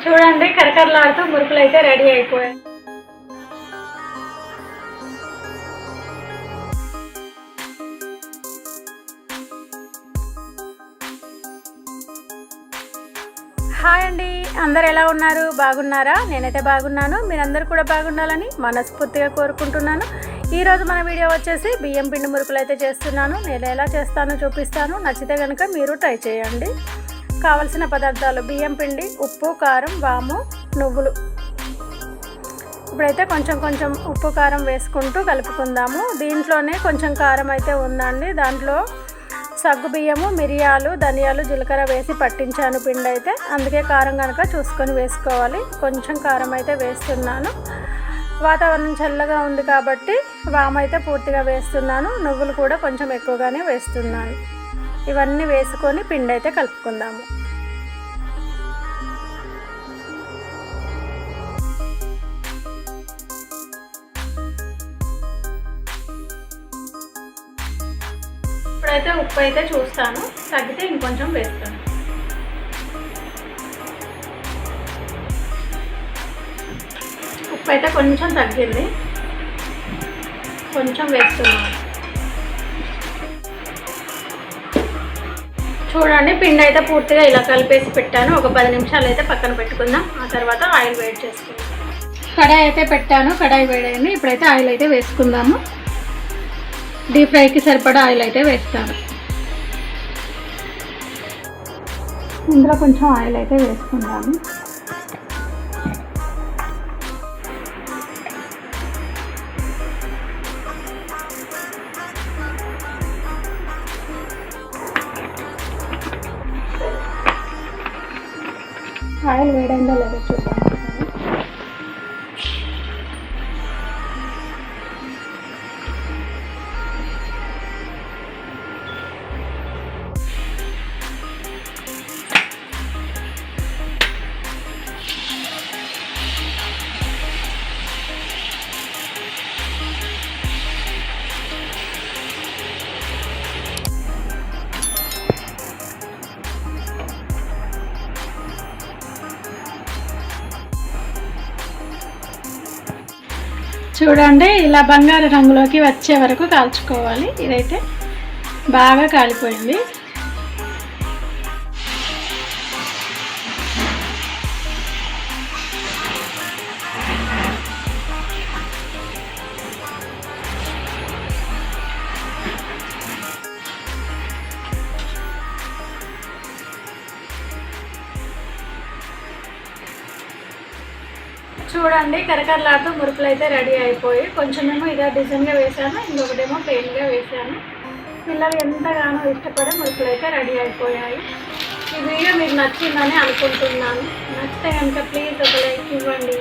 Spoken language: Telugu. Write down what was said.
చూడండి కరకరలాడుతూ మురుకులు అయితే రెడీ అయిపోయాయి. హాయ్ అండి, అందరు ఎలా ఉన్నారు? బాగున్నారా? నేనైతే బాగున్నాను. మీరందరూ కూడా బాగుండాలని మనస్ఫూర్తిగా కోరుకుంటున్నాను. ఈరోజు మన వీడియో వచ్చేసి బియ్యం పిండి మురుకులు అయితే చేస్తున్నాను. నేను ఎలా చేస్తానో చూపిస్తాను. నచ్చితే కనుక మీరు ట్రై చేయండి. కావలసిన పదార్థాలు: బియ్యం పిండి, ఉప్పు, కారం, వాము, నువ్వులు. ఇప్పుడైతే కొంచెం కొంచెం ఉప్పు కారం వేసుకుంటూ కలుపుకుందాము. దీంట్లోనే కొంచెం కారం అయితే ఉందండి. దాంట్లో సగ్గు బియ్యము, మిరియాలు, ధనియాలు, జీలకర్ర వేసి పట్టించాను పిండి అయితే. అందుకే కారం కనుక చూసుకొని వేసుకోవాలి. కొంచెం కారం అయితే వేస్తున్నాను. వాతావరణం చల్లగా ఉంది కాబట్టి వాము అయితే పూర్తిగా వేస్తున్నాను. నువ్వులు కూడా కొంచెం ఎక్కువగానే వేస్తున్నాను. ఇవన్నీ వేసుకొని పిండి అయితే కలుపుకుందాము. ఇప్పుడైతే ఉప్పు అయితే చూస్తాను, తగ్గితే ఇంకొంచెం వేస్తాను. ఉప్పు అయితే కొంచెం తగ్గింది, కొంచెం వేస్తున్నాను. చూడండి పిండి అయితే పూర్తిగా ఇలా కలిపేసి పెట్టాను. ఒక 10 నిమిషాలు అయితే పక్కన పెట్టుకుందాం. ఆ తర్వాత ఆయిల్ వేడి చేసుకుందాం. కడాయి అయితే పెట్టాను, కడాయి వేడైంది. ఇప్పుడైతే ఆయిల్ అయితే వేసుకుందాము. డీప్ ఫ్రైకి సరిపడా ఆయిల్ అయితే వేస్తాను. ఇందులో కొంచెం ఆయిల్ అయితే వేసుకుందాము. ఆయిల్ వేడైందో లేదో చూద్దాం. చూడండి ఇలా బంగారు రంగులోకి వచ్చే వరకు కాల్చుకోవాలి. ఇదైతే బాగా కాలిపోయింది. చూడండి కరకరలాడుతూ మురుకులు అయితే రెడీ అయిపోయి, కొంచెమేమో ఇదే డిజైన్గా వేసాను, ఇంకొకటేమో ప్లెయిన్గా వేసాను. పిల్లలు ఎంతగానో ఇష్టపడే మురుకులు అయితే రెడీ అయిపోయాయి. ఈ వీడియో మీకు నచ్చిందని అనుకుంటున్నాను. నచ్చితే కనుక ప్లీజ్ ఒక లైక్ ఇవ్వండి.